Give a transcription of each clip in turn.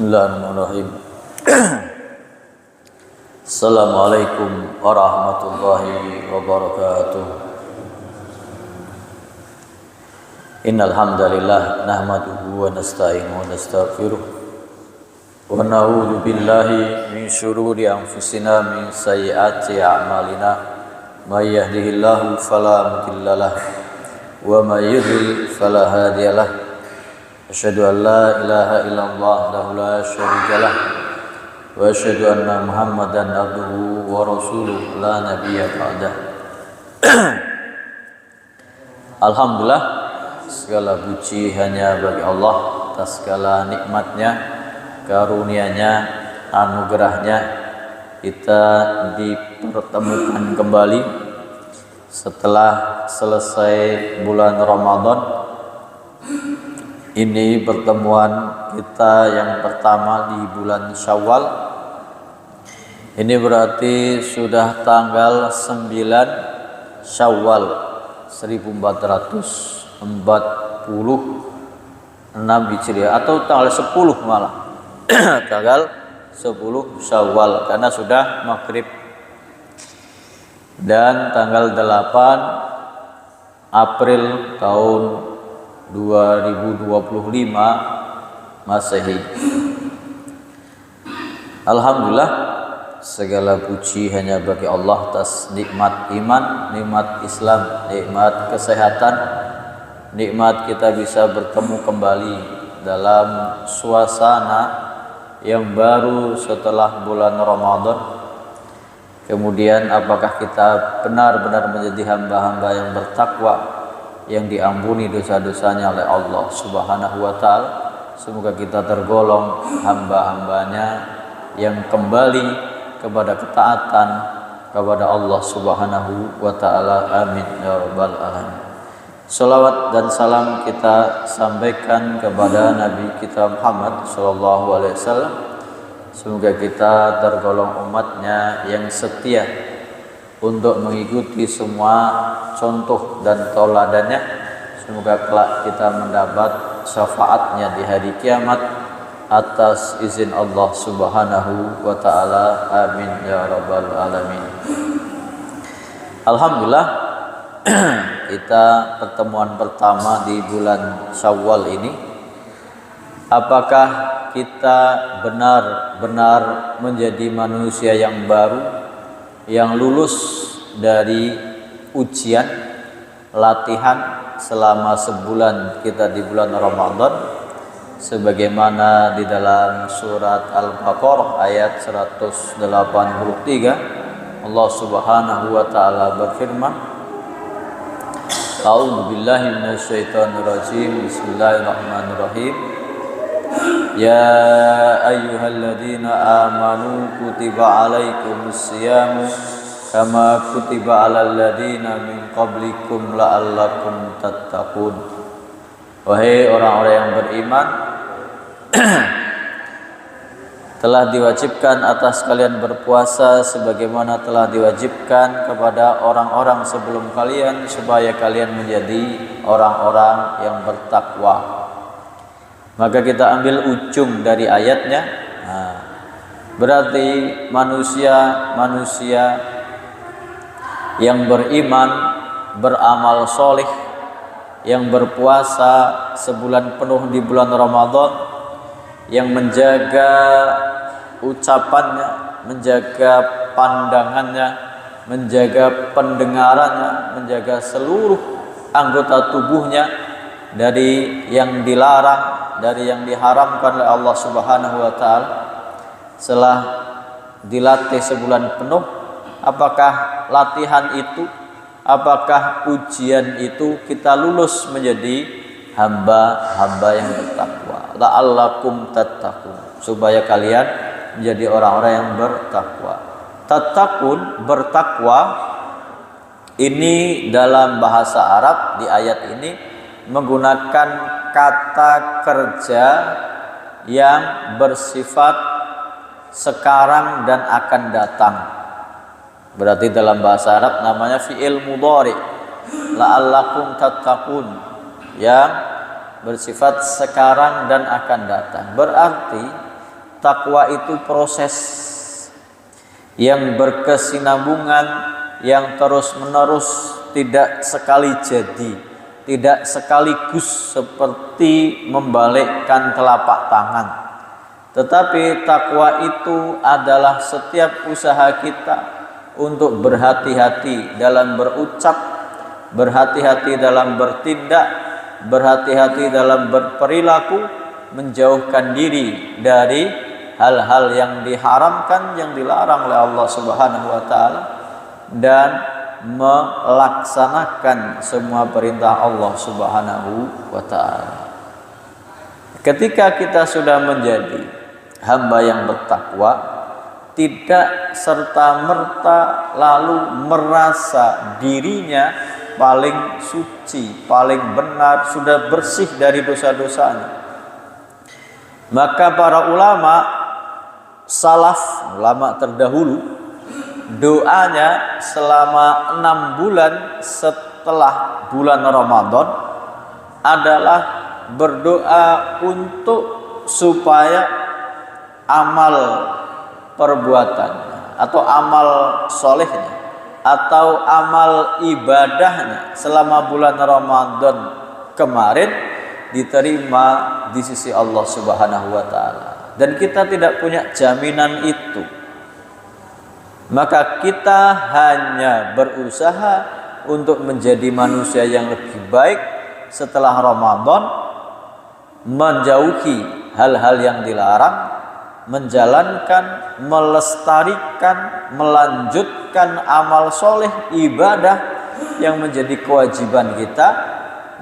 Bismillahirrahmanirrahim. Assalamualaikum warahmatullahi wabarakatuh. Innal hamdalillah nahmaduhu wa nasta'inuhu wa nastaghfiruh wa na'udzu billahi min syururi anfusina min sayyiati a'malina may yahdihillahu fala mudhillalah wa may yudhlil fala hadiyalah. Asyhadu an la ilaha illallah wahdahu la syarikalah wa asyhadu anna Muhammadan abduhu wa rasuluh la nabiyya ba'dah. Alhamdulillah, segala puji hanya bagi Allah atas segala nikmatnya, karunia-Nya, anugerahnya. Kita dipertemukan kembali setelah selesai bulan Ramadan. Ini pertemuan kita yang pertama di bulan Syawal. Ini berarti sudah tanggal 9 Syawal 1446 Hijriah atau tanggal 10 malah. Tanggal 10 Syawal karena sudah maghrib. Dan tanggal 8 April tahun 2025 Masehi. Alhamdulillah, segala puji hanya bagi Allah atas nikmat iman, nikmat Islam, nikmat kesehatan, nikmat kita bisa bertemu kembali dalam suasana yang baru setelah bulan Ramadan. Kemudian apakah kita benar-benar menjadi hamba-hamba yang bertakwa, yang diampuni dosa-dosanya oleh Allah Subhanahu wa ta'ala? Semoga kita tergolong hamba-hambanya yang kembali kepada ketaatan kepada Allah Subhanahu wa ta'ala. Amin ya rabbal alamin. Salawat dan salam kita sampaikan kepada Nabi kita Muhammad sallallahu alaihi wasallam. Semoga kita tergolong umatnya yang setia untuk mengikuti semua contoh dan tauladannya. Semoga kelak kita mendapat syafaatnya di hari kiamat atas izin Allah Subhanahu wa ta'ala. Amin ya rabbal alamin. Alhamdulillah, kita pertemuan pertama di bulan Syawal ini. Apakah kita benar-benar menjadi manusia yang baru, yang lulus dari ujian latihan selama sebulan kita di bulan Ramadan, sebagaimana di dalam surat Al-Baqarah ayat 183 Allah Subhanahu wa ta'ala berfirman, A'udzu billahi minasyaitonir rajim. Bismillahirrahmanirrahim. Ya ayyuhalladzina amanu kutiba alaikumus syiyamu kama kutiba alal ladzina min qablikum la'allakum tattaqun. Wahai orang-orang yang beriman, telah diwajibkan atas kalian berpuasa sebagaimana telah diwajibkan kepada orang-orang sebelum kalian, supaya kalian menjadi orang-orang yang bertakwa. Maka kita ambil ujung dari ayatnya. Berarti manusia yang beriman, beramal soleh, yang berpuasa sebulan penuh di bulan Ramadan, yang menjaga ucapannya, menjaga pandangannya, menjaga pendengarannya, menjaga seluruh anggota tubuhnya dari yang dilarang, dari yang diharamkan oleh Allah Subhanahu wa ta'ala. Setelah dilatih sebulan penuh, apakah latihan itu, apakah ujian itu kita lulus menjadi hamba-hamba yang bertakwa? La'allakum tattaqun, supaya kalian menjadi orang-orang yang bertakwa. Tattaqun, bertakwa, ini dalam bahasa Arab di ayat ini menggunakan kata kerja yang bersifat sekarang dan akan datang. Berarti dalam bahasa Arab namanya fi'il mudhari, la'allakum tattaqun, yang bersifat sekarang dan akan datang. Berarti Takwa itu proses yang berkesinambungan, yang terus-menerus, tidak sekali jadi, tidak sekaligus seperti membalikkan telapak tangan. Tetapi takwa itu adalah setiap usaha kita untuk berhati-hati dalam berucap, berhati-hati dalam bertindak, berhati-hati dalam berperilaku, menjauhkan diri dari hal-hal yang diharamkan, yang dilarang oleh Allah Subhanahu wa taala, dan melaksanakan semua perintah Allah Subhanahu wa taala. Ketika kita sudah menjadi hamba yang bertakwa, tidak serta-merta lalu merasa dirinya paling suci, paling benar, sudah bersih dari dosa-dosanya. Maka para ulama salaf, ulama terdahulu, doanya selama 6 bulan setelah bulan Ramadan adalah berdoa untuk supaya amal perbuatannya atau amal solehnya atau amal ibadahnya selama bulan Ramadan kemarin diterima di sisi Allah Subhanahu wa taala. Dan kita tidak punya jaminan itu. Maka kita hanya berusaha untuk menjadi manusia yang lebih baik setelah Ramadan, menjauhi hal-hal yang dilarang, menjalankan, melestarikan, melanjutkan amal soleh, ibadah yang menjadi kewajiban kita,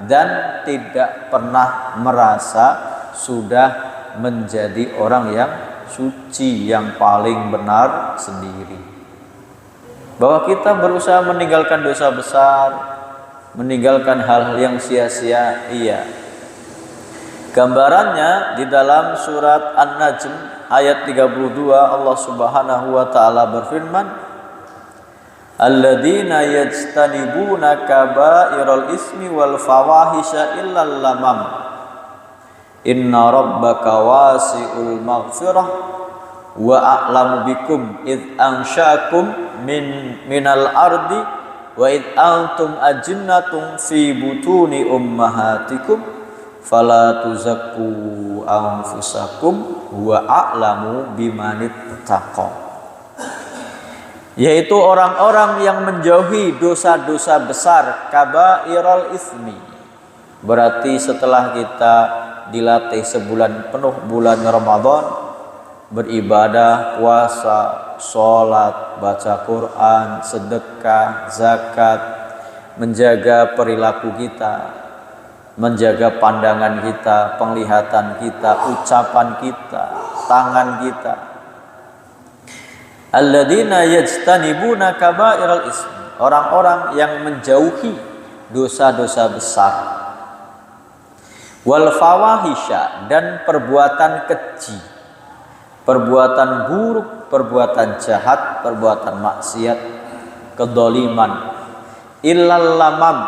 dan tidak pernah merasa sudah menjadi orang yang suci, yang paling benar sendiri. Bahwa kita berusaha meninggalkan dosa besar, meninggalkan hal-hal yang sia-sia, iya. Gambarannya di dalam surat An-Najm ayat 32, Allah Subhanahu wa taala berfirman, alladzina yajtanibuna kaba'iral ismi wal fawahisha illal lamam inna rabbaka wasi'ul maghfirah wa a'lamu bikum id ansha'akum minal ardi wa id antum ajinnatun fi butuni ummahatikum fala tuzakku anfusakum wa a'lamu bimanittaqa. Yaitu orang-orang yang menjauhi dosa-dosa besar, kabairal ismi. Berarti setelah kita dilatih sebulan penuh bulan Ramadan, beribadah, puasa, sholat, baca Quran, sedekah, zakat, menjaga perilaku kita, menjaga pandangan kita, penglihatan kita, ucapan kita, tangan kita. Alladzina yajtanibuna kaba'iral ism, orang-orang yang menjauhi dosa-dosa besar, wal fawahisha, dan perbuatan keji, perbuatan buruk, perbuatan jahat, perbuatan maksiat, kedoliman, illal lamam.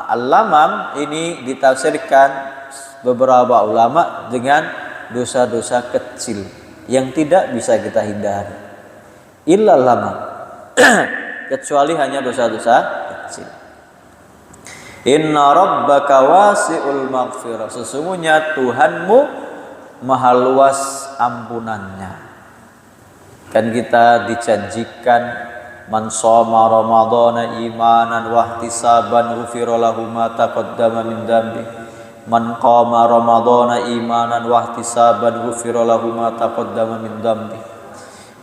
Al-lamam ini ditafsirkan beberapa ulama dengan dosa-dosa kecil yang tidak bisa kita hindari. Illal lamam kecuali hanya dosa-dosa kecil. Inna rabbaka wasi'ul maghfirah, sesungguhnya Tuhanmu maha luas ampunannya. Kan kita dijanjikan man shoma ramadhana imanan wahtisaban ghufira lahu ma taqaddama min dzambi. Man qama ramadhana imanan wahtisaban ghufira lahu ma taqaddama min dzambi.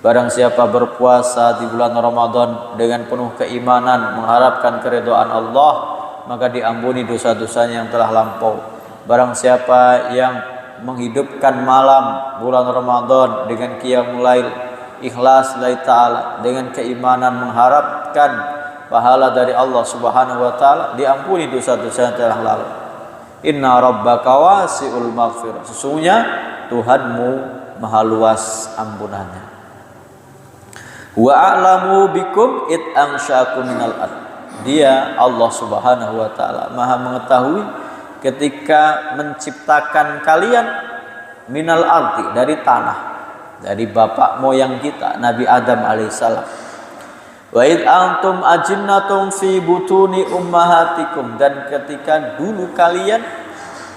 Barang siapa berpuasa di bulan Ramadan dengan penuh keimanan, mengharapkan keridhaan Allah, maka diampuni dosa-dosanya yang telah lampau. Barang siapa yang menghidupkan malam bulan Ramadan dengan qiyamul lail, ikhlas lillahi ta'ala, dengan keimanan mengharapkan pahala dari Allah Subhanahu wa taala, diampuni dosa-dosa yang telah lalu. Inna rabbaka wasi'ul maghfirah, sesungguhnya Tuhanmu maha luas ampunannya. Wa a'lamu bikum id ansha'akum minal ard, dia Allah Subhanahu wa taala maha mengetahui ketika menciptakan kalian minal ardi, dari tanah. dari bapak moyang kita Nabi Adam alaihissalam. Wa id antum ajinnatun fi butuni ummahatikum, dan ketika dulu kalian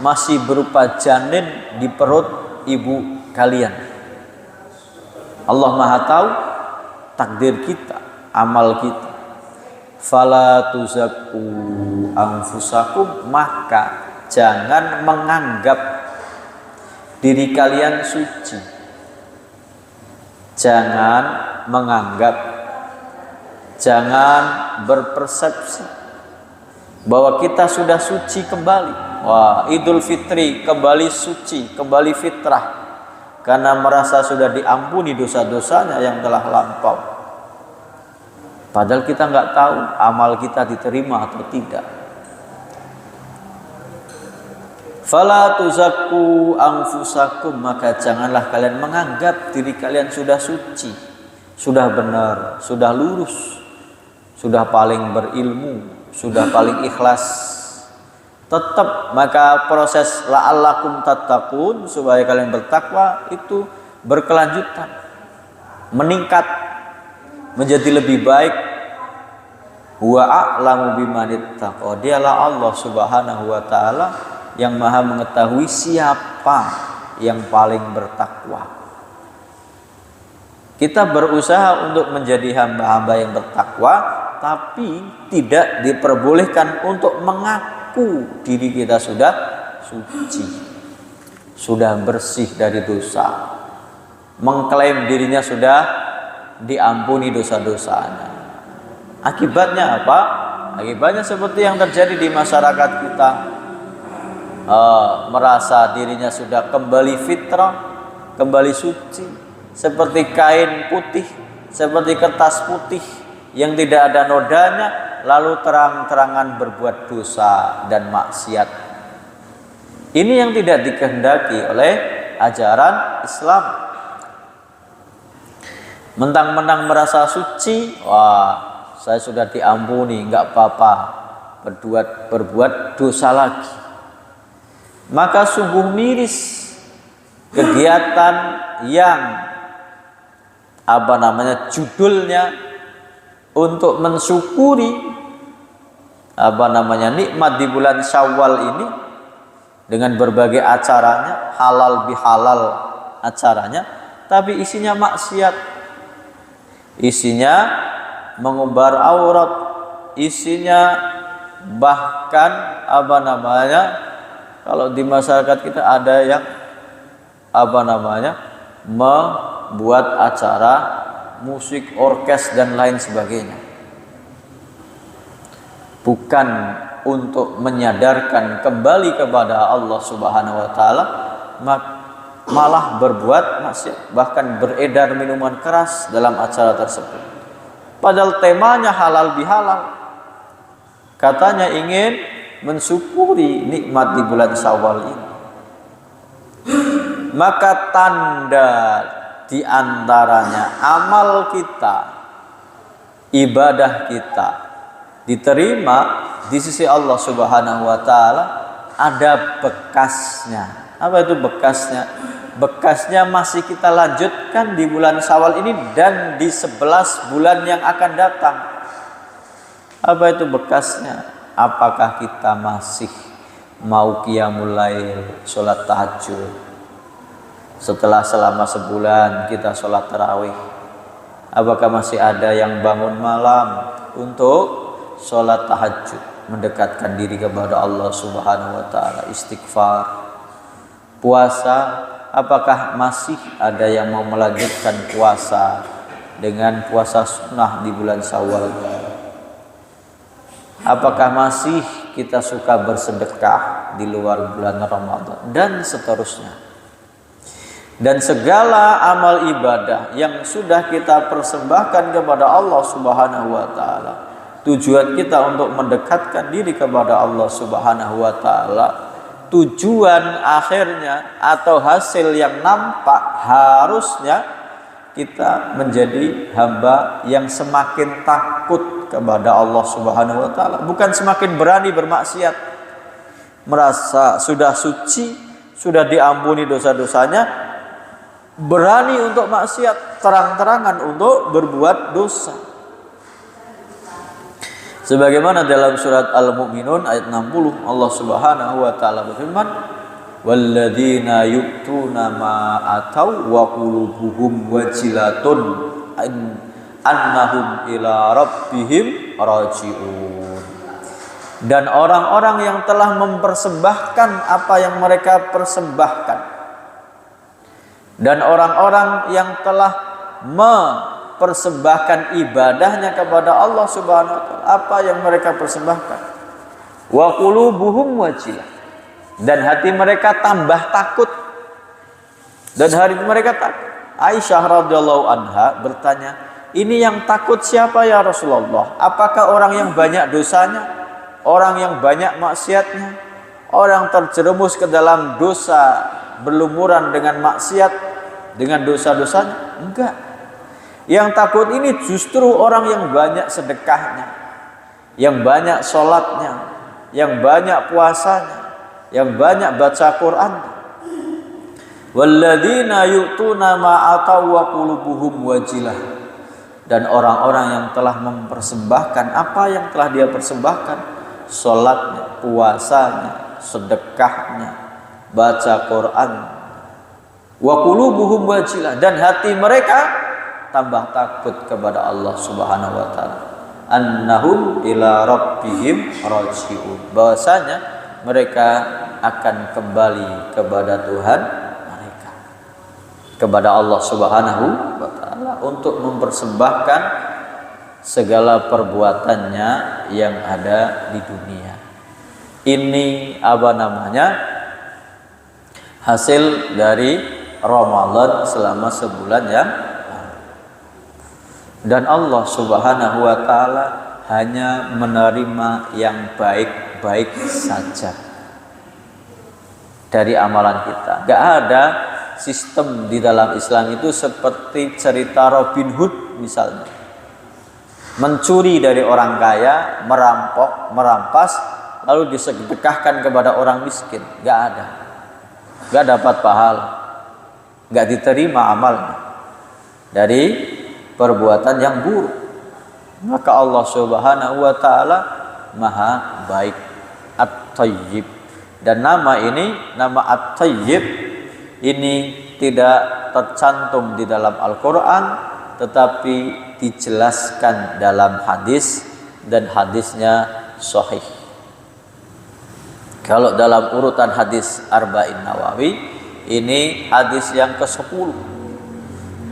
masih berupa janin di perut ibu kalian. Allah Maha tahu takdir kita, amal kita. Fala tuzakku anfusakum, maka jangan menganggap diri kalian suci. Jangan menganggap, jangan berpersepsi bahwa kita sudah suci kembali. Wah, Idul Fitri kembali suci, kembali fitrah, karena merasa sudah diampuni dosa-dosanya yang telah lampau. Padahal kita nggak tahu amal kita diterima atau tidak. Fala tuzakku anfusakum, maka janganlah kalian menganggap diri kalian sudah suci, sudah benar, sudah lurus, sudah paling berilmu, sudah paling ikhlas. Tetap maka proses la'allakum tattaqun, supaya kalian bertakwa itu berkelanjutan, meningkat, menjadi lebih baik. Huwa a'lamu bimanittaqa, dialah Allah Subhanahu wa taala yang maha mengetahui siapa yang paling bertakwa. Kita berusaha untuk menjadi hamba-hamba yang bertakwa, tapi tidak diperbolehkan untuk mengaku diri kita sudah suci, sudah bersih dari dosa, mengklaim dirinya sudah diampuni dosa-dosanya. Akibatnya apa? Akibatnya seperti yang terjadi di masyarakat kita, merasa dirinya sudah kembali fitrah, kembali suci, seperti kain putih, seperti kertas putih yang tidak ada nodanya, lalu terang-terangan berbuat dosa dan maksiat. Ini yang tidak dikehendaki oleh ajaran Islam. Mentang-mentang merasa suci, wah, saya sudah diampuni, nggak apa-apa berbuat dosa lagi. Maka sungguh miris kegiatan yang judulnya untuk mensyukuri nikmat di bulan Syawal ini dengan berbagai acaranya, halal bihalal acaranya, tapi isinya maksiat, isinya mengumbar aurat, isinya bahkan kalau di masyarakat kita ada yang membuat acara musik, orkes dan lain sebagainya, bukan untuk menyadarkan kembali kepada Allah Subhanahu wa taala, malah berbuat maksiat, bahkan beredar minuman keras dalam acara tersebut. Padahal temanya halal bihalal, katanya ingin mensyukuri nikmat di bulan Syawal ini. Maka tanda di antaranya amal kita, ibadah kita diterima di sisi Allah Subhanahu wa taala ada bekasnya. Apa itu bekasnya? Bekasnya masih kita lanjutkan di bulan Syawal ini dan di 11 bulan yang akan datang. Apa itu bekasnya? Apakah kita masih mau qiyamul lail, sholat tahajud? Setelah selama sebulan kita sholat tarawih, apakah masih ada yang bangun malam untuk sholat tahajud, mendekatkan diri kepada Allah Subhanahu wa taala, istighfar? Puasa, apakah masih ada yang mau melanjutkan puasa dengan puasa sunnah di bulan Syawal? Apakah masih kita suka bersedekah di luar bulan Ramadan dan seterusnya? Dan segala amal ibadah yang sudah kita persembahkan kepada Allah Subhanahu wa taala, tujuan kita untuk mendekatkan diri kepada Allah Subhanahu wa taala, tujuan akhirnya atau hasil yang nampak harusnya kita menjadi hamba yang semakin takut kepada Allah Subhanahu wa taala, bukan semakin berani bermaksiat. Merasa sudah suci, sudah diampuni dosa-dosanya, berani untuk maksiat, terang-terangan untuk berbuat dosa. Sebagaimana dalam surat Al-Mu'minun ayat 60 Allah Subhanahu wa taala berfirman, "Walladzina yu'tuna ma atau wa qulubuhum wajilatun annahum ila rabbihim raji'un." Dan orang-orang yang telah mempersembahkan apa yang mereka persembahkan, dan orang-orang yang telah mempersembahkan ibadahnya kepada Allah Subhanahu wa taala, apa yang mereka persembahkan, wa qulubuhum wajilah, dan hati mereka tambah takut, dan hati mereka takut. Aisyah radhiyallahu anha bertanya, ini yang takut siapa ya Rasulullah? Apakah orang yang banyak dosanya, orang yang banyak maksiatnya, orang terjerumus ke dalam dosa, berlumuran dengan maksiat, dengan dosa-dosanya? Enggak. Yang takut ini justru orang yang banyak sedekahnya, yang banyak sholatnya, yang banyak puasanya, yang banyak baca Quran. Walladzina yu'tuna ma ataw wa qulubuhum wajilah, dan orang-orang yang telah mempersembahkan apa yang telah dia persembahkan, sholatnya, puasanya, sedekahnya, baca Quran, wa qulubuhum wajilah, dan hati mereka tambah takut kepada Allah Subhanahu wa taala, annahum ila rabbihim raji'un, bahwasanya mereka akan kembali kepada Tuhan mereka, kepada Allah Subhanahu wa taala, untuk mempersembahkan segala perbuatannya yang ada di dunia. Ini apa namanya? Hasil dari Ramadan selama sebulan ya. Dan Allah Subhanahu wa taala hanya menerima yang baik-baik saja dari amalan kita. Gak ada sistem di dalam Islam itu seperti cerita Robin Hood misalnya, mencuri dari orang kaya, merampok, merampas, lalu disedekahkan kepada orang miskin. Gak ada, gak dapat pahala, gak diterima amalnya dari perbuatan yang buruk. Maka Allah Subhanahu wa taala Maha baik, At-Tayyib. Dan nama ini, nama At-Tayyib ini tidak tercantum di dalam Al-Quran, tetapi dijelaskan dalam hadis, dan hadisnya sahih. Kalau dalam urutan hadis Arba'in Nawawi, ini hadis yang ke-10,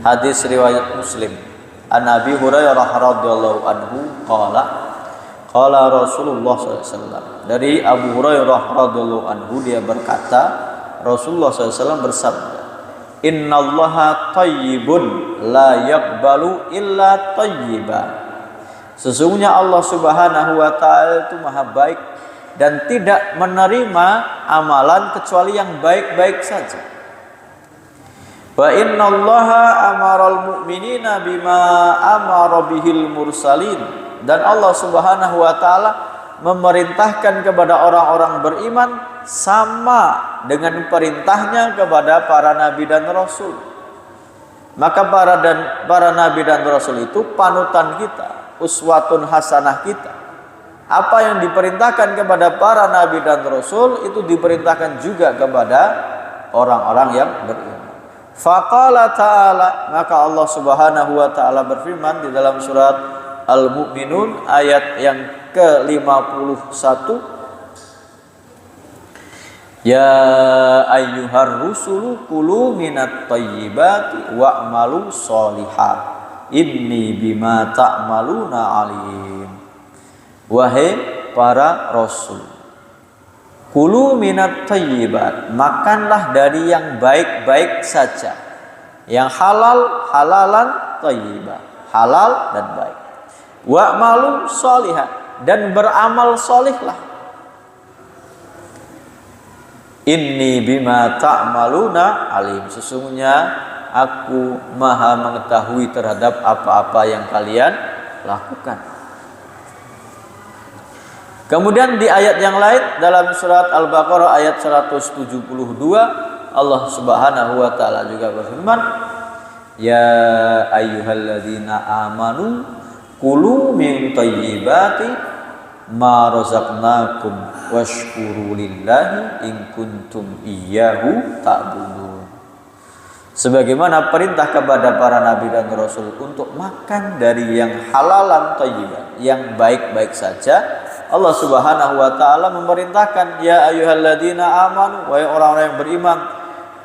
hadis riwayat Muslim. An Abi Hurairah radhiyallahu anhu qala Rasulullah SAW. Dari Abu Hurairah radhiyallahu anhu, dia berkata, Rasulullah SAW bersabda, innallaha tayyibun la yaqbalu illa tayyiba. Sesungguhnya Allah Subhanahu wa taala itu Maha baik dan tidak menerima amalan kecuali yang baik-baik saja. Wa innallaha amaral mu'minina bima amara bihil mursalin. Dan Allah Subhanahu wa taala memerintahkan kepada orang-orang beriman sama dengan perintahnya kepada para nabi dan rasul. Maka para nabi dan rasul itu panutan kita, uswatun hasanah kita. Apa yang diperintahkan kepada para nabi dan rasul itu diperintahkan juga kepada orang-orang yang beriman. Faqala ta'ala, maka Allah Subhanahu wa taala berfirman di dalam surat Al-Mu'minun ayat yang ke-51, ya ayyuhar rusulu kulu minat thayyibati wa'malu sholihan inni bima ta'maluna alim. Wahai para rasul, kulu minat thayyibat, makanlah dari yang baik-baik saja, yang halal, halalan, thayyibah, halal dan baik. Wa'malu sholihan, dan beramal solihlah. Inni bima ta'maluna alim, sesungguhnya aku maha mengetahui terhadap apa-apa yang kalian lakukan. Kemudian di ayat yang lain dalam surat Al-Baqarah ayat 172, Allah Subhanahu wa taala juga berfirman, ya ayyuhalladzina amanu kulu min thayyibati ma razaqnakum washkuru lillahi in kuntum iyyahu ta'budun. Sebagaimana perintah kepada para nabi dan rasul untuk makan dari yang halalan thayyiban, yang baik-baik saja, Allah Subhanahu wa taala memerintahkan, ya ayyuhalladzina amanu, wahai orang-orang yang beriman,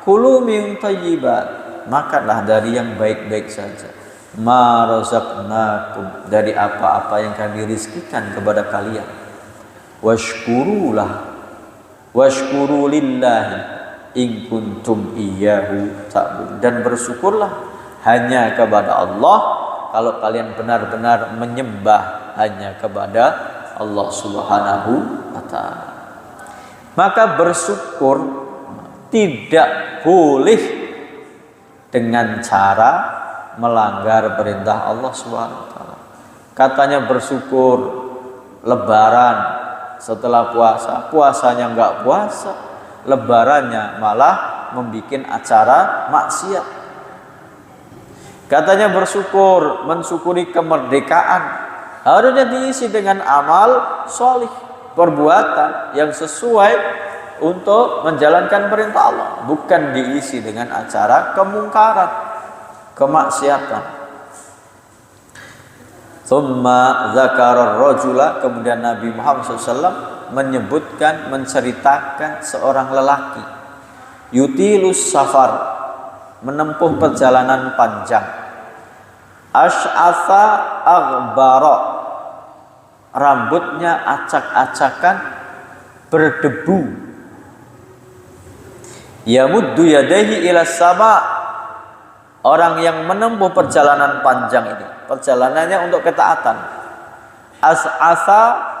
kulu min thayyibat, makanlah dari yang baik-baik saja, ma razaqnakum, dari apa-apa yang kami rizkikan kepada kalian, washkuru lillahi in kuntum iyyahu ta'budun, dan bersyukurlah hanya kepada Allah kalau kalian benar-benar menyembah hanya kepada Allah Subhanahu wa taala. Maka bersyukur tidak boleh dengan cara melanggar perintah Allah Subhanahu wa taala. Katanya bersyukur lebaran setelah puasa, puasanya enggak puasa, lebarannya malah membuat acara maksiat. Katanya bersyukur, mensyukuri kemerdekaan, harusnya diisi dengan amal solih, perbuatan yang sesuai untuk menjalankan perintah Allah, bukan diisi dengan acara kemungkaran, kemaksiatan. Tsumma dzakara rajula, kemudian Nabi Muhammad SAW menyebutkan, menceritakan seorang lelaki yutilus safar, menempuh perjalanan panjang, asy'atha aghbara, rambutnya acak-acakan, berdebu, yamuddu yadayhi ila sama, orang yang menempuh perjalanan panjang ini, perjalanannya untuk ketaatan, as'atha,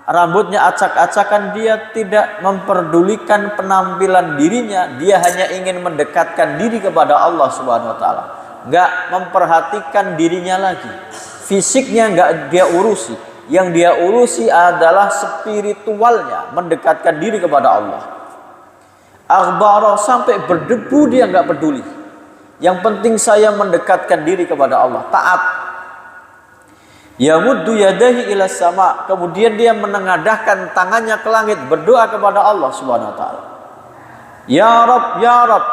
rambutnya acak-acakan, dia tidak memperdulikan penampilan dirinya, dia hanya ingin mendekatkan diri kepada Allah Subhanahu wa taala, enggak memperhatikan dirinya lagi, fisiknya enggak dia urusi, yang dia urusi adalah spiritualnya, mendekatkan diri kepada Allah. Aghbara, sampai berdebu dia enggak peduli, yang penting saya mendekatkan diri kepada Allah, taat. Yamuddu yadahi ila sama, kemudian dia menengadahkan tangannya ke langit, berdoa kepada Allah Subhanahu wa taala. Ya Rabb, ya Rabb,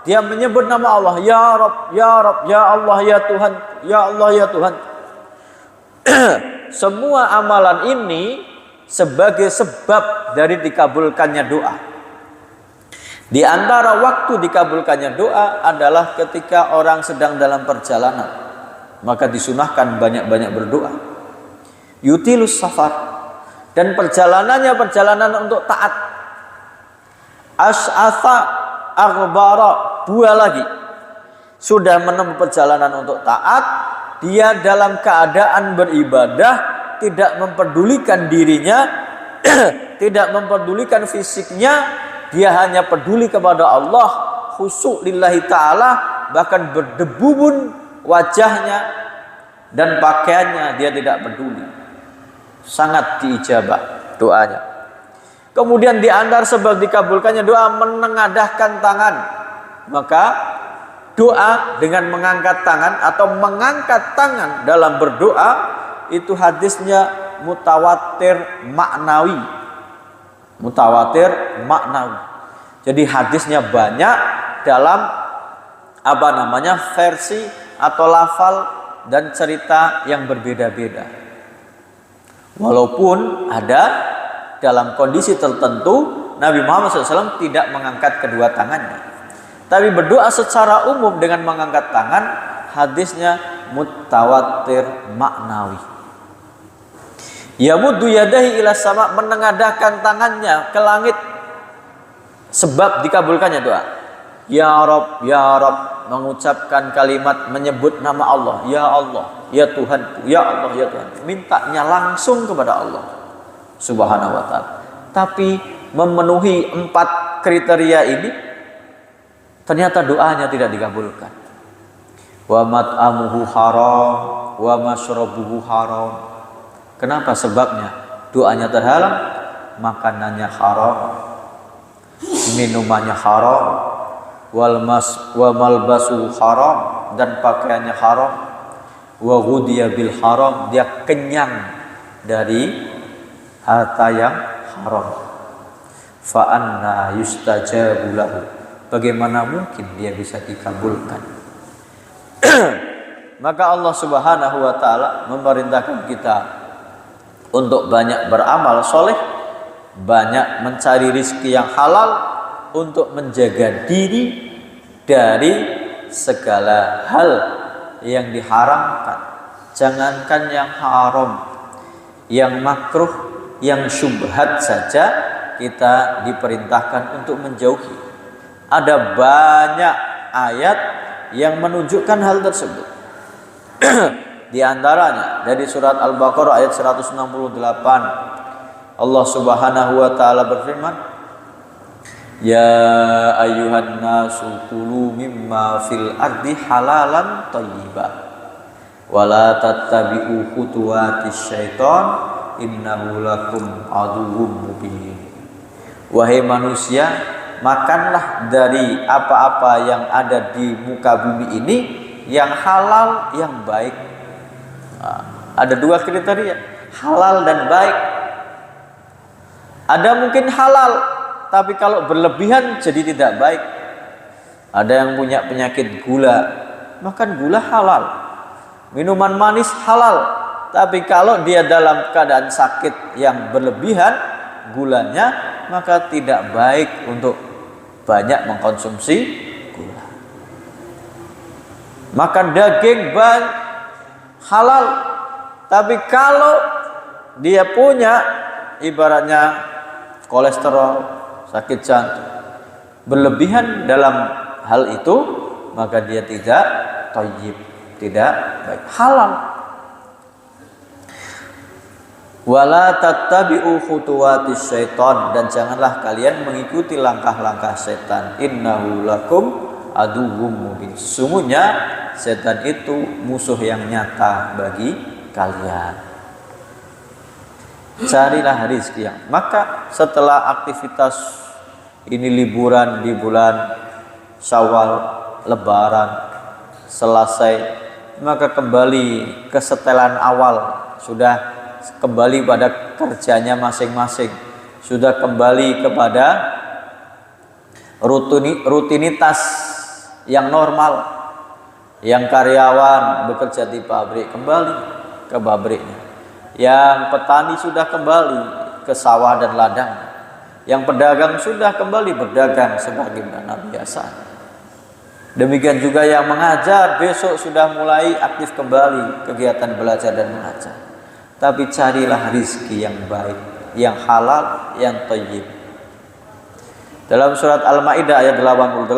dia menyebut nama Allah, ya Rabb, ya Rabb, ya Allah, ya Tuhan, ya Allah, ya Tuhan. Semua amalan ini sebagai sebab dari dikabulkannya doa. Di antara waktu dikabulkannya doa adalah ketika orang sedang dalam perjalanan, maka disunahkan banyak-banyak berdoa. Yutilus safar, dan perjalanannya perjalanan untuk taat. Asy'atha aghbara, dua lagi, sudah menempuh perjalanan untuk taat, dia dalam keadaan beribadah, tidak memperdulikan dirinya, tidak memperdulikan fisiknya, dia hanya peduli kepada Allah, khusyuk lillahi ta'ala, bahkan berdebu pun wajahnya dan pakaiannya dia tidak peduli, sangat diijabah doanya. Kemudian di antara sebab dikabulkannya doa, menengadahkan tangan. Maka doa dengan mengangkat tangan atau mengangkat tangan dalam berdoa itu hadisnya mutawatir maknawi. Mutawatir maknawi. Jadi hadisnya banyak dalam versi atau lafal dan cerita yang berbeda-beda. Walaupun ada dalam kondisi tertentu Nabi Muhammad SAW tidak mengangkat kedua tangannya, tapi berdoa secara umum dengan mengangkat tangan, hadisnya mutawatir maknawi. Yamuddu yadahi ila sama, menengadahkan tangannya ke langit, sebab dikabulkannya doa. Ya Rabb, ya Rabb, mengucapkan kalimat menyebut nama Allah, ya Allah, ya Tuhan, ya Allah, ya Tuhan, mintanya langsung kepada Allah Subhanahu wa ta'ala. Tapi memenuhi 4 kriteria ini, ternyata doanya tidak dikabulkan. Wa mat'amuhu haram, wa masyrabuhu haram. Kenapa? Sebabnya doanya terhalang, makanannya haram, minumannya haram, wa malbasu haram, dan pakaiannya haram, wa ghudiya bil haram, dia kenyang dari harta yang haram. Fa anna yustajabu lahu, bagaimana mungkin dia bisa dikabulkan? Maka Allah Subhanahu wa taala memerintahkan kita untuk banyak beramal soleh, banyak mencari rizki yang halal, untuk menjaga diri dari segala hal yang diharamkan. Jangankan yang haram, yang makruh, yang syubhat saja kita diperintahkan untuk menjauhi. Ada banyak ayat yang menunjukkan hal tersebut. Di antaranya dari surat Al-Baqarah ayat 168, Allah Subhanahu wa taala berfirman, ya ayyuhan nasu kulu mimma fil ardi halalan thayyiban wa la tattabi'u khutuwatis syaiton innahu lakum aduwwum mubin. Wahai manusia, makanlah dari apa-apa yang ada di muka bumi ini yang halal, yang baik. Ada dua kriteria, halal dan baik. Ada mungkin halal, tapi kalau berlebihan jadi tidak baik. Ada yang punya penyakit gula, makan gula halal. Minuman manis halal, tapi kalau dia dalam keadaan sakit yang berlebihan gulanya, maka tidak baik untuk banyak mengkonsumsi gula. Makan daging halal, tapi kalau dia punya ibaratnya kolesterol, sakit jantung, berlebihan dalam hal itu, maka dia tidak thayyib, tidak baik, halal. Wala tattabi'u khutuwatis syaiton, dan janganlah kalian mengikuti langkah-langkah setan. Innahu lakum aduwwum mubin, sesungguhnya setan itu musuh yang nyata bagi kalian. Carilah rizki yang, maka setelah aktivitas ini liburan di bulan Syawal, Lebaran selesai, maka kembali ke setelan awal, sudah kembali pada kerjanya masing-masing, sudah kembali kepada rutinitas yang normal. Yang karyawan bekerja di pabrik kembali ke pabriknya, yang petani sudah kembali ke sawah dan ladang, yang pedagang sudah kembali berdagang sebagaimana biasa. Demikian juga yang mengajar besok sudah mulai aktif kembali kegiatan belajar dan mengajar. Tapi carilah rizki yang baik, yang halal, yang thayyib. Dalam surat Al-Maidah ayat 88,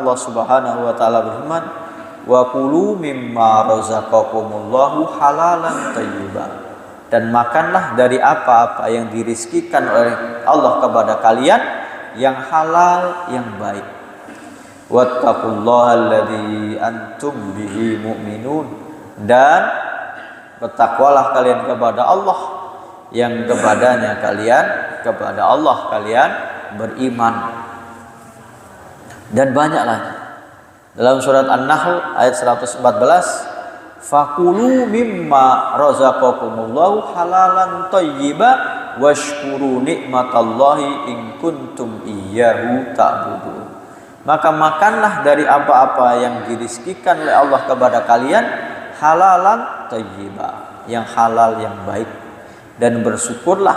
Allah Subhanahu wa taala berfirman, wa kulu mimma razaqakumullahu halalan thayyiban, dan makanlah dari apa-apa yang dirizkikan oleh Allah kepada kalian yang halal, yang baik. Wattaqullaha alladzi antum bihi mu'minun, dan bertakwalah kalian kepada Allah yang kepada Allah kalian beriman. Dan banyak lagi dalam surat An-Nahl ayat 114, fakulu mimma razaqakumullahu halalan thayyiban washkuru nikmatallahi in kuntum iyyahu ta'budun. Maka makanlah dari apa-apa yang dirizkikan oleh Allah kepada kalian halalan thayyiban, yang halal, yang baik, dan bersyukurlah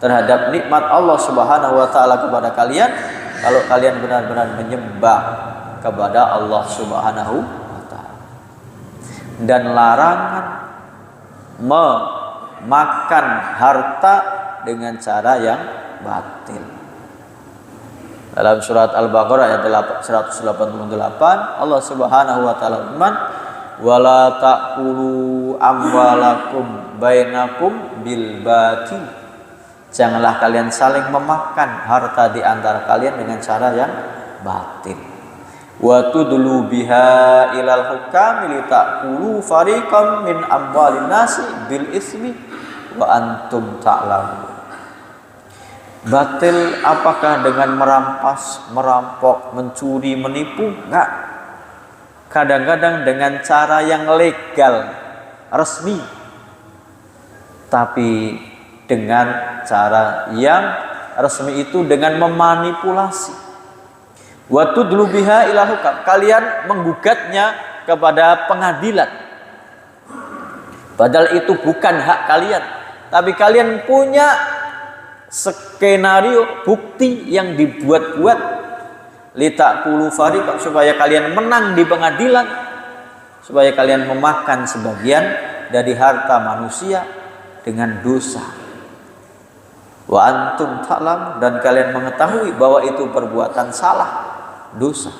terhadap nikmat Allah Subhanahu wa taala kepada kalian kalau kalian benar-benar menyembah kepada Allah Subhanahu wa taala. Dan larangan memakan harta dengan cara yang batil. Dalam surat Al-Baqarah ayat 188, Allah Subhanahu wa taala berfirman, wala ta'kulu amwalakum bainakum bil batil, janganlah kalian saling memakan harta di antara kalian dengan cara yang batil. Wa tudlu biha ilal hukami litakulu fariqam min amwalin nasi bil ismi wa antum ta'lamun. Batil apakah dengan merampas, merampok, mencuri, menipu? Enggak. Kadang-kadang dengan cara yang legal, resmi, tapi dengan cara yang resmi itu dengan memanipulasi. Wa tudlu biha ila hukam, kalian menggugatnya kepada pengadilan, padahal itu bukan hak kalian, tapi kalian punya skenario bukti yang dibuat-buat litakulu fariqan, supaya kalian menang di pengadilan, supaya kalian memakan sebagian dari harta manusia dengan dosa. Wa antum ta'lam, dan kalian mengetahui bahwa itu perbuatan salah, dosa.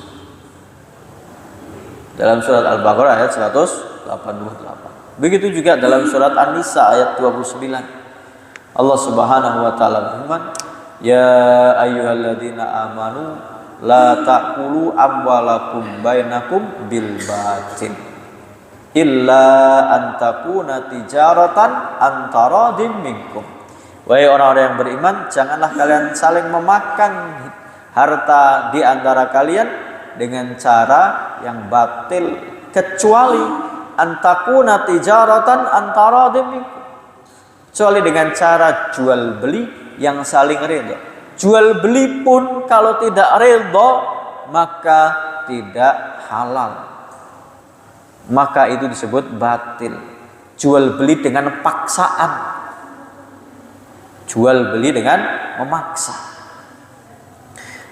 Dalam surat Al-Baqarah ayat 188. Begitu juga dalam surat An-Nisa ayat 29. Allah Subhanahu wa taala berfirman, "Ya ayyuhalladzina amanu la ta'kulu amwalakum bainakum bil batil illa an takuna tijaratan antaradim minkum." Wahai orang-orang yang beriman, janganlah kalian saling memakan harta di antara kalian dengan cara yang batil, kecuali antakuna tijaratan antaradim minkum, kecuali dengan cara jual beli yang saling ridho. Jual beli pun kalau tidak ridho maka tidak halal, maka itu disebut batil. Jual beli dengan paksaan, jual beli dengan memaksa.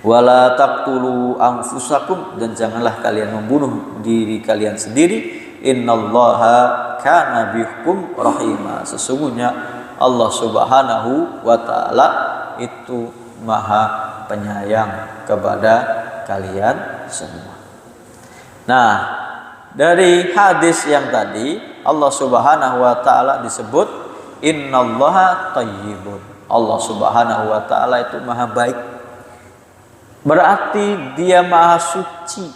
Wala taqtulu anfusakum, dan janganlah kalian membunuh diri kalian sendiri. Innallaha kana bikum rahima, sesungguhnya Allah Subhanahu wa taala itu maha penyayang kepada kalian semua. Nah, dari hadis yang tadi Allah Subhanahu wa taala disebut innallaha thayyibun. Allah Subhanahu wa taala itu maha baik. Berarti dia maha suci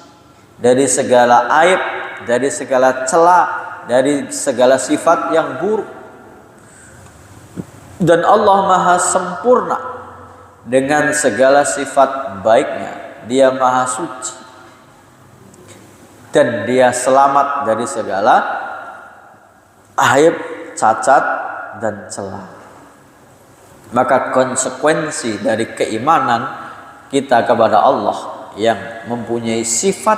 dari segala aib, dari segala celah, dari segala sifat yang buruk. Dan Allah maha sempurna dengan segala sifat baiknya. Dia maha suci dan dia selamat dari segala aib, cacat, dan celah. Maka konsekuensi dari keimanan kita kepada Allah yang mempunyai sifat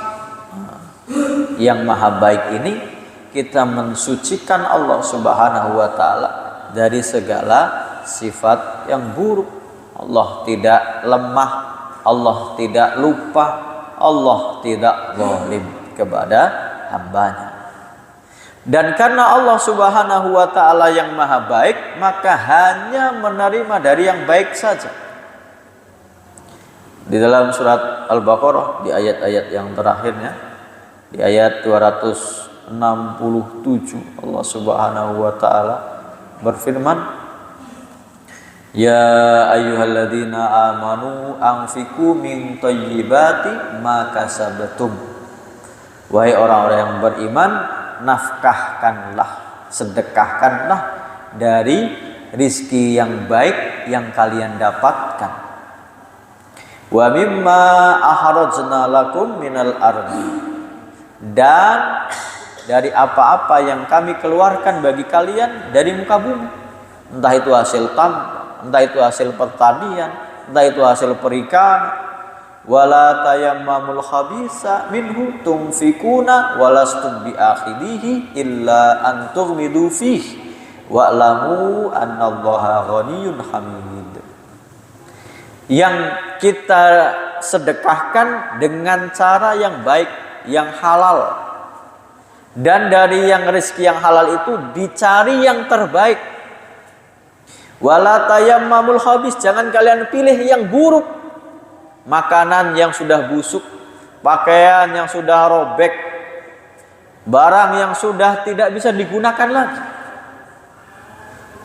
yang maha baik ini, kita mensucikan Allah Subhanahu wa taala dari segala sifat yang buruk. Allah tidak lemah, Allah tidak lupa, Allah tidak zalim kepada hambanya. Dan karena Allah Subhanahu wa taala yang maha baik, maka hanya menerima dari yang baik saja. Di dalam surat Al-Baqarah di ayat-ayat yang terakhirnya, di ayat 267, Allah Subhanahu wa taala berfirman, "Ya ayyuhalladzina amanu anfiqu min thayyibati ma kasabtum." Wahai orang-orang yang beriman, nafkahkanlah, sedekahkanlah dari rizki yang baik yang kalian dapatkan. Wa mimma akhrajna lakum minal ardi, dan dari apa-apa yang kami keluarkan bagi kalian dari muka bumi, entah itu hasil tambak, entah itu hasil pertanian, entah itu hasil perikanan. Wala tayammamul khabisa minhu tunfikuna walastum biakhidhihi illa an tughmidu fihi wa'lamu annallaha ghaniyyun hamid. Yang kita sedekahkan dengan cara yang baik, yang halal, dan dari yang rezeki yang halal itu dicari yang terbaik. Wala tayammamul khabis, jangan kalian pilih yang buruk, makanan yang sudah busuk, pakaian yang sudah robek, barang yang sudah tidak bisa digunakan lagi.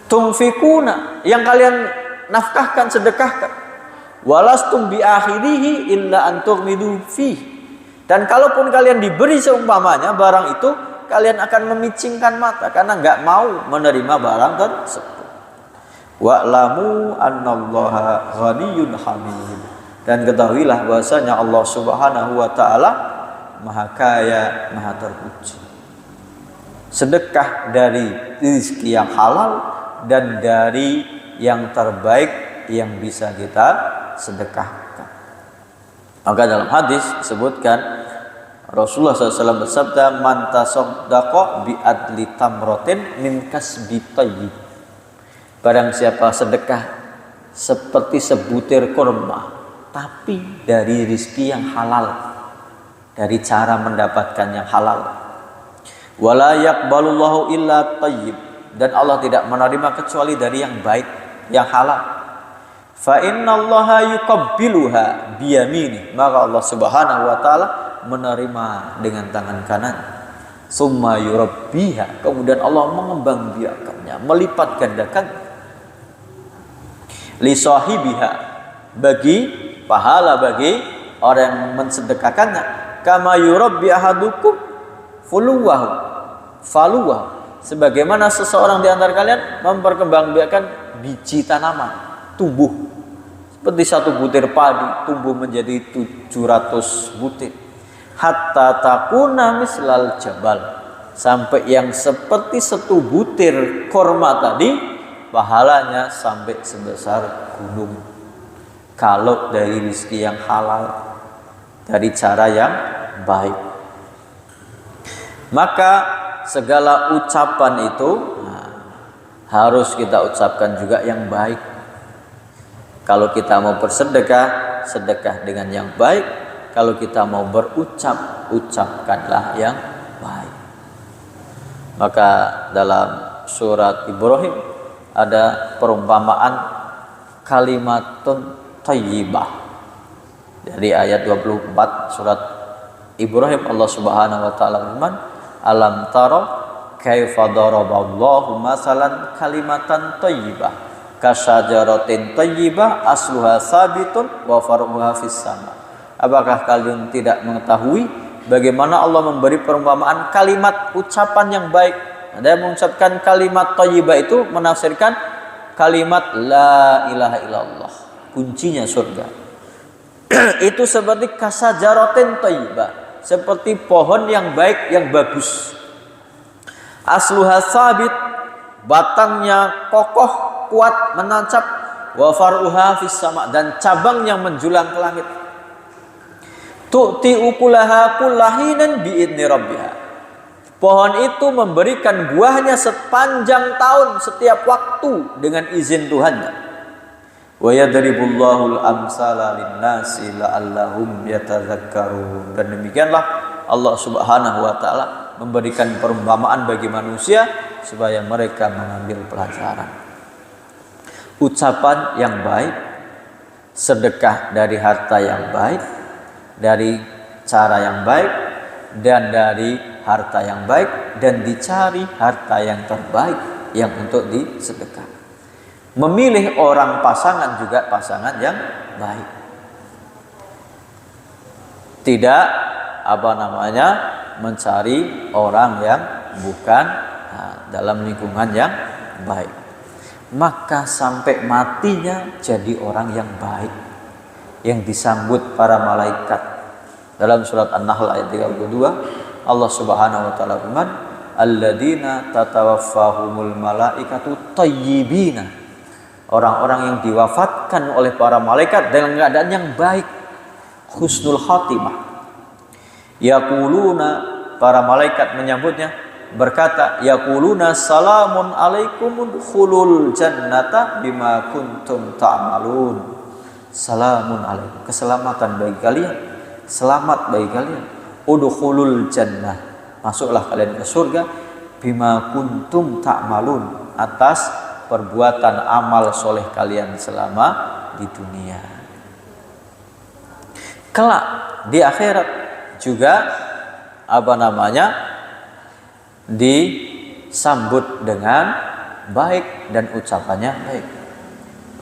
Tunfikuna, yang kalian nafkahkan, sedekahkan. Walastum biakhirihi illa an tughmidu fihi, dan kalaupun kalian diberi seumpamanya barang itu, kalian akan memicingkan mata karena nggak mau menerima barang tersebut. Wa'lamu annallaha ghaniyyun hamid. Dan ketahuilah bahwasanya Allah Subhanahu wa taala Maha Kaya, Maha Terpuji. Sedekah dari rezeki yang halal dan dari yang terbaik yang bisa kita sedekahkan. Maka dalam hadis disebutkan Rasulullah SAW bersabda, man tasaddaqa bi adli tamratin min kasbi thayyib. Barang siapa sedekah seperti sebutir kurma tapi dari rezeki yang halal, dari cara mendapatkan yang halal. Wala yaqbalullahu illa thayyib, dan Allah tidak menerima kecuali dari yang baik, yang halal. Fa innallaha yuqabbiluha biyamini, maka Allah Subhanahu wa taala menerima dengan tangan kanan. Summa yurabbiha, kemudian Allah mengembangbiakannya, melipat gandakan li sahibiha, bagi pahala bagi orang yang mensedekahkannya, kama yurabbi ahadukum faluwahu, sebagaimana seseorang di antara kalian memperkembangbiakan biji tanaman, tumbuh seperti satu butir padi tumbuh menjadi 700 butir, hatta takuna mislal jabal, sampai yang seperti satu butir korma tadi pahalanya sampai sebesar gunung, kalau dari rezeki yang halal, dari cara yang baik. Maka segala ucapan itu harus kita ucapkan juga yang baik. Kalau kita mau bersedekah, sedekah dengan yang baik. Kalau kita mau berucap, ucapkanlah yang baik. Maka dalam surat Ibrahim ada perumpamaan kalimatun thayyibah. Dari ayat 24 surat Ibrahim, Allah Subhanahu wa taala berfirman, alam tara kaifa daraballahu masalan kalimatan thayyibah kasyajaratin thayyibah asluha sabitun wa far'uha fis sama. Apakah kalian tidak mengetahui bagaimana Allah memberi perumpamaan kalimat ucapan yang baik? Ada yang mengucapkan kalimat thayyibah itu menafsirkan kalimat la ilaha illallah, kuncinya surga. Itu seperti kasajaratin thayyibah, seperti pohon yang baik, yang bagus. Asluha sabit, batangnya kokoh, kuat, menancap. Wa far'uha fis sama, dan cabang yang menjulang ke langit. Tu'ti ukulaha kullahinan bi'idni rabbiha. Pohon itu memberikan buahnya sepanjang tahun, setiap waktu dengan izin Tuhannya. Wa yadribullahul amsala linnasi la'allahum yatadzakkarun. Dan demikianlah Allah Subhanahu wa taala memberikan perumpamaan bagi manusia supaya mereka mengambil pelajaran. Ucapan yang baik, sedekah dari harta yang baik, dari cara yang baik, dan dari harta yang baik, dan dicari harta yang terbaik yang untuk disedekah. Memilih orang pasangan juga pasangan yang baik. Tidak mencari orang yang bukan dalam lingkungan yang baik. Maka sampai matinya jadi orang yang baik, yang disambut para malaikat. Dalam surat An-Nahl ayat 32, Allah Subhanahu wa taala firman, alladzina tatawaffahumul malaikatu thayyibina. Orang-orang yang diwafatkan oleh para malaikat dalam keadaan yang baik, husnul khatimah. Yaquluna, para malaikat menyambutnya berkata, yaquluna salamun alaikum udkhulul jannata bima kuntum ta'malun. Salamun alaikum, keselamatan bagi kalian, selamat bagi kalian. Udkhulul jannah, masuklah kalian ke surga, bima kuntum ta'malun, atas perbuatan amal soleh kalian selama di dunia. Kelak di akhirat juga disambut dengan baik dan ucapannya baik.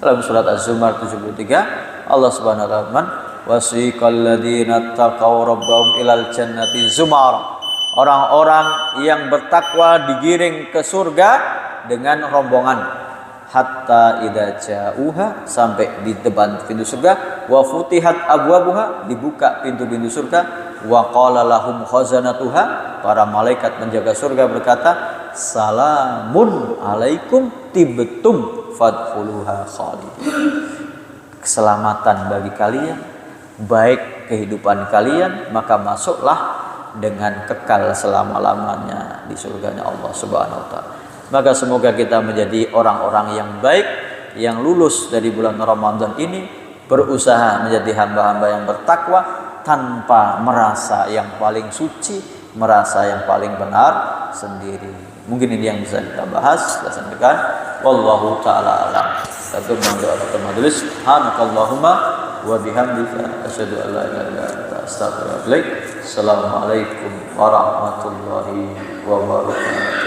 Dalam surat Az-Zumar 73, Allah Subhanahu wa taala berfirman, wasiqal ladzina taqaw rabbahum ilal jannati zumara. Orang-orang yang bertakwa digiring ke surga dengan rombongan. hatta idza ja'uha, sampai di depan pintu surga, wa futihat abwabuha, dibuka pintu-pintu surga, wa qala lahum khazanatuha, para malaikat penjaga surga berkata, salamun alaikum tibtum fadkhuluha khalidin. Keselamatan bagi kalian, baik kehidupan kalian, maka masuklah dengan kekal selama-lamanya di surganya Allah Subhanahu wa taala. Maka semoga kita menjadi orang-orang yang baik, yang lulus dari bulan Ramadan ini, berusaha menjadi hamba-hamba yang bertakwa tanpa merasa yang paling suci, merasa yang paling benar sendiri. Mungkin ini yang bisa kita bahas, kita sampaikan. Wallahu ta'ala a'lam. Kita berdoa kepada majelis. Subhanakallahumma wa bihamdika asyhadu an la ilaha illa anta astaghfiruka wa atubu ilaik. Assalamualaikum warahmatullahi wabarakatuh.